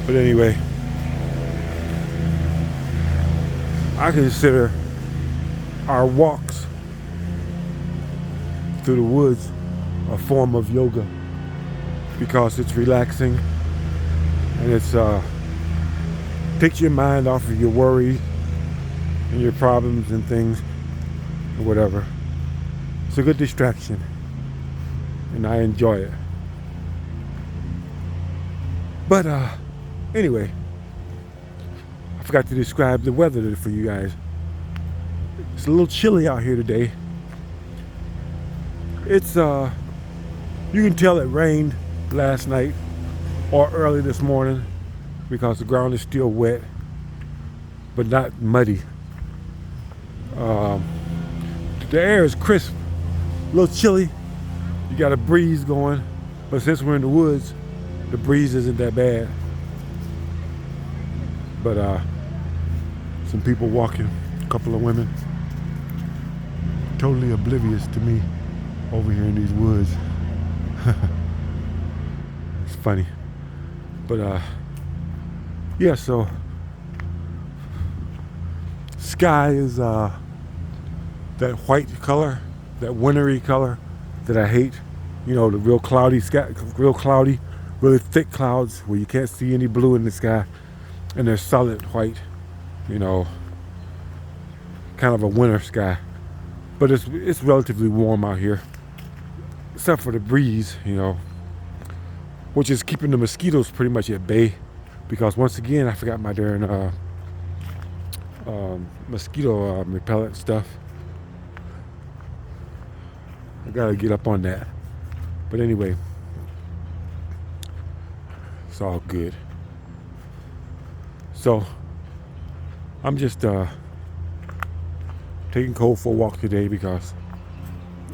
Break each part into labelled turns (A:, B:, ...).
A: But anyway, I consider our walks through the woods a form of yoga because it's relaxing and it's takes your mind off of your worries and your problems and things or whatever. It's a good distraction and I enjoy it. But anyway, I forgot to describe the weather for you guys. It's a little chilly out here today. It's you can tell it rained last night or early this morning because the ground is still wet but not muddy. The air is crisp, a little chilly. You got a breeze going, but since we're in the woods, the breeze isn't that bad. But some people walking, a couple of women, totally oblivious to me over here in these woods. It's funny. But yeah, so sky is that white color, that wintry color that I hate. You know, the real cloudy sky, real cloudy, really thick clouds where you can't see any blue in the sky and they're solid white, you know, kind of a winter sky. But it's relatively warm out here, except for the breeze, you know, which is keeping the mosquitoes pretty much at bay. Because once again, I forgot my darn mosquito repellent stuff. I gotta get up on that. But anyway, it's all good. So I'm just taking Cole for a walk today because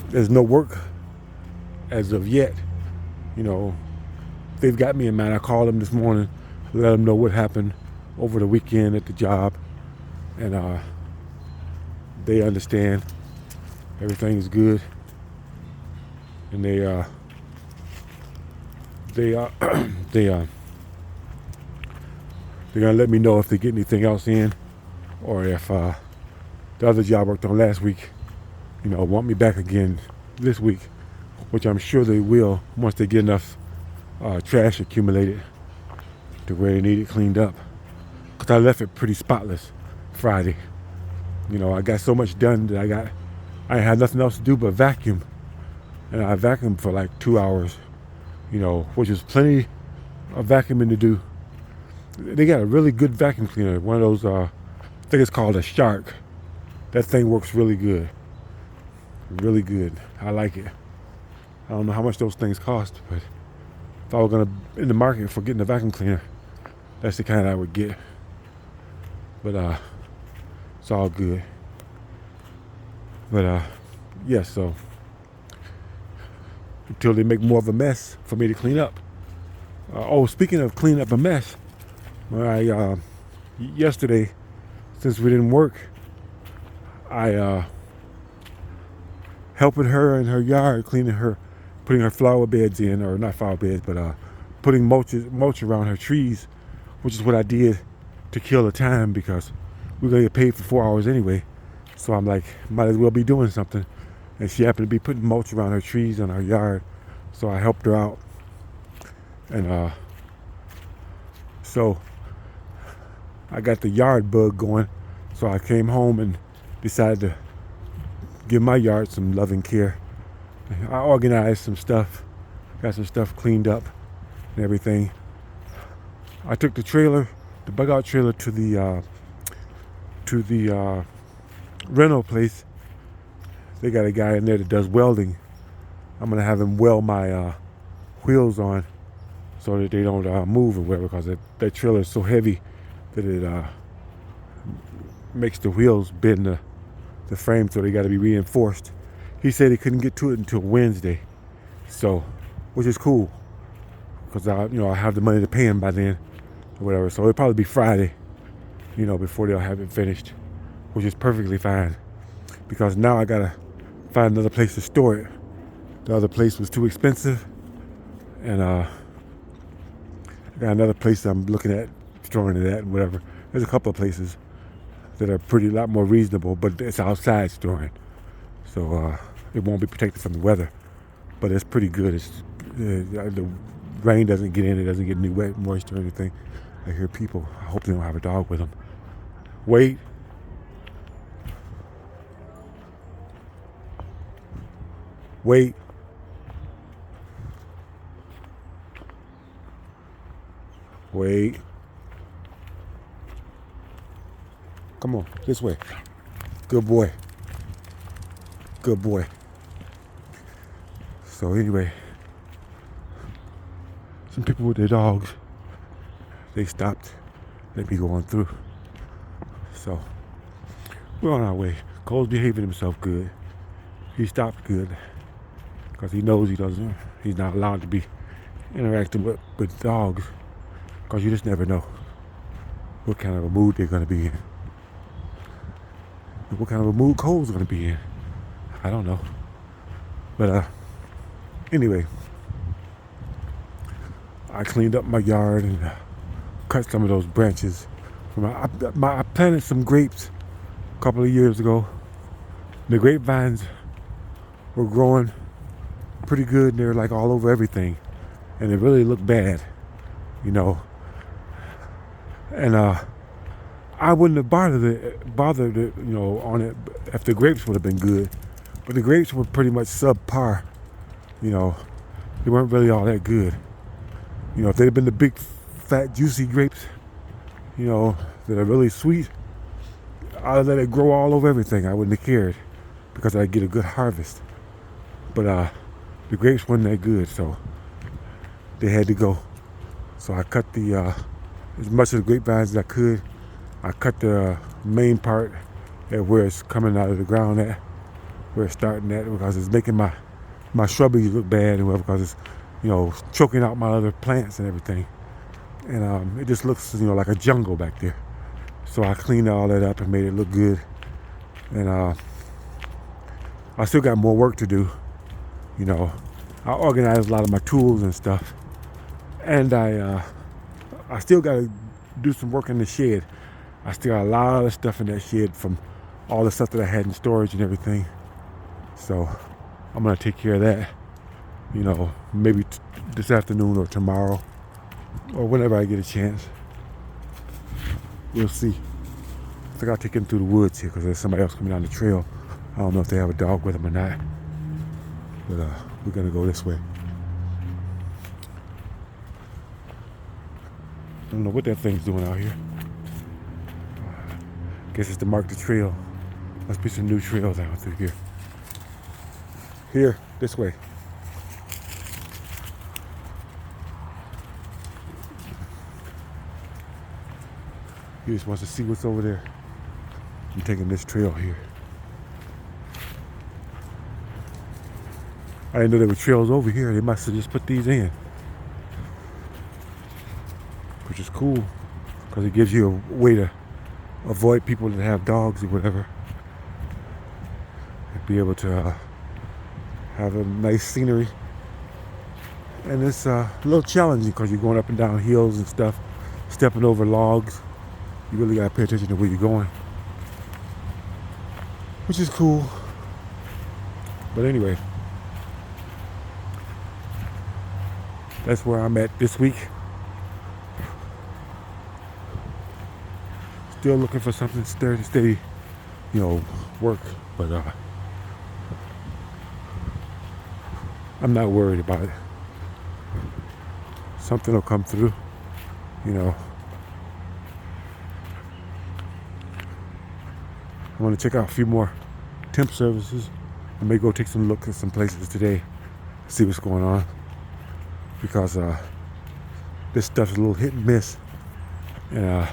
A: there's no work as of yet. You know, they've got me in mind. I called them this morning, let them know what happened over the weekend at the job, and they understand everything's good, and they're gonna let me know if they get anything else in, or if the other job I worked on last week, you know, want me back again this week, which I'm sure they will once they get enough trash accumulated to where they need it cleaned up. Because I left it pretty spotless Friday. You know, I got so much done that I had nothing else to do but vacuum. And I vacuumed for like 2 hours, you know, which is plenty of vacuuming to do. They got a really good vacuum cleaner, one of those, I think it's called a Shark. That thing works really good. Really good. I like it. I don't know how much those things cost, but if I were gonna in the market for getting a vacuum cleaner, that's the kind I would get. But it's all good. But yeah, so until they make more of a mess for me to clean up. Speaking of cleaning up a mess, yesterday, since we didn't work, I helping her in her yard, cleaning her, putting her flower beds in, or not flower beds, but putting mulch around her trees, which is what I did to kill the time because we're gonna get paid for 4 hours anyway. So I'm like, might as well be doing something. And she happened to be putting mulch around her trees in her yard, so I helped her out. And so I got the yard bug going, so I came home and decided to give my yard some loving care. I organized some stuff, got some stuff cleaned up and everything. I took the trailer, the bug out trailer, to the rental place. They got a guy in there that does welding. I'm gonna have him weld my wheels on so that they don't move or whatever, because that trailer is so heavy that it makes the wheels bend the frame, so they got to be reinforced. He said he couldn't get to it until Wednesday, so, which is cool, because I have the money to pay him by then or whatever. So it'll probably be Friday, before they'll have it finished, which is perfectly fine, because now I gotta find another place to store it. The other place was too expensive, and I got another place I'm looking at storing it at and whatever. There's a couple of places that are a lot more reasonable, but it's outside storing. So it won't be protected from the weather. But it's pretty good. The rain doesn't get in. It doesn't get any wet, moisture or anything. I hear people. I hope they don't have a dog with them. Wait. Wait. Wait. Come on, this way. Good boy. Good boy. So anyway, some people with their dogs, they stopped, let me go on through. So we're on our way. Cole's behaving himself good. He stopped good because he knows he's not allowed to be interacting with dogs, because you just never know what kind of a mood they're going to be in. What kind of a mood Cole's going to be in. I don't know. But anyway, I cleaned up my yard and cut some of those branches. I planted some grapes a couple of years ago. The grapevines were growing pretty good, and they're like all over everything, and they really look bad, you know. And I wouldn't have bothered it, you know, on it if the grapes would have been good. But the grapes were pretty much subpar, you know. They weren't really all that good. You know, if they'd have been the big, fat, juicy grapes, you know, that are really sweet, I'd let it grow all over everything. I wouldn't have cared, because I'd get a good harvest. But the grapes weren't that good, so they had to go. So I cut as much of the grapevines as I could. I cut the main part at where it's coming out of the ground at, where it's starting at, because it's making my shrubbery look bad, and because it's, you know, choking out my other plants and everything. And it just looks, you know, like a jungle back there. So I cleaned all that up and made it look good. And I still got more work to do. You know, I organized a lot of my tools and stuff. And I still got to do some work in the shed. I still got a lot of stuff in that shed from all the stuff that I had in storage and everything. So I'm going to take care of that, you know, maybe this afternoon or tomorrow, or whenever I get a chance. We'll see. I think I'll take him through the woods here, because there's somebody else coming down the trail. I don't know if they have a dog with them or not. But we're going to go this way. I don't know what that thing's doing out here. Guess it's to mark the trail. Must be some new trails out through here. Here, this way. He just wants to see what's over there. I'm taking this trail here. I didn't know there were trails over here. They must have just put these in. Which is cool, because it gives you a way to avoid people that have dogs or whatever. And be able to have a nice scenery. And it's a little challenging, because you're going up and down hills and stuff, stepping over logs. You really got to pay attention to where you're going. Which is cool. But anyway, that's where I'm at this week. Still looking for something steady, you know, work. But I'm not worried about it. Something will come through, you know. I want to check out a few more temp services. I may go take some look at some places today, see what's going on, because this stuff's a little hit and miss, and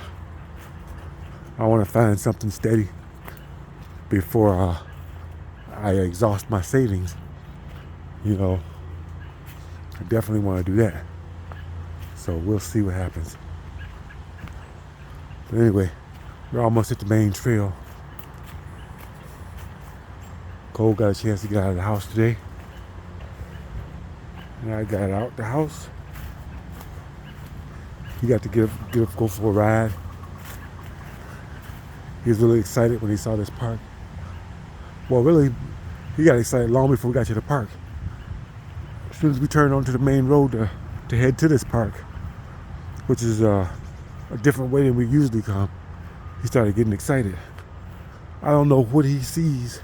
A: I want to find something steady before I exhaust my savings. You know, I definitely want to do that. So we'll see what happens. But anyway, we're almost at the main trail. Cole got a chance to get out of the house today, and I got out the house, he got to go for a ride. He was really excited when he saw this park. Well, really, he got excited long before we got to the park. As soon as we turned onto the main road to head to this park, which is a different way than we usually come, he started getting excited. I don't know what he sees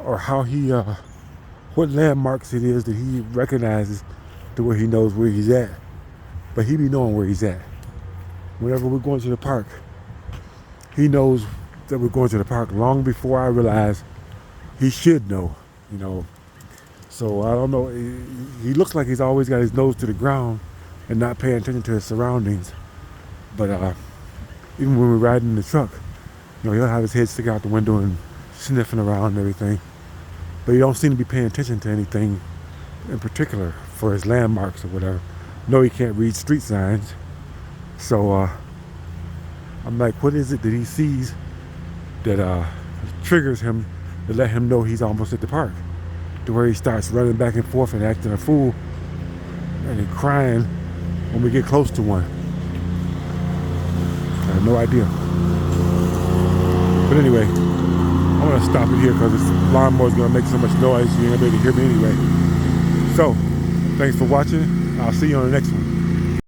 A: or how he, what landmarks it is that he recognizes to where he knows where he's at. But he be knowing where he's at. Whenever we're going to the park, he knows that we're going to the park long before I realize he should know, you know. So I don't know. He looks like he's always got his nose to the ground and not paying attention to his surroundings. But even when we're riding in the truck, you know, he'll have his head sticking out the window and sniffing around and everything. But he don't seem to be paying attention to anything in particular for his landmarks or whatever. No, he can't read street signs. So I'm like, what is it that he sees that triggers him to let him know he's almost at the park? To where he starts running back and forth and acting a fool and crying when we get close to one. I have no idea. But anyway, I'm going to stop it here because this lawnmower is going to make so much noise you ain't able to hear me anyway. So, thanks for watching. I'll see you on the next one.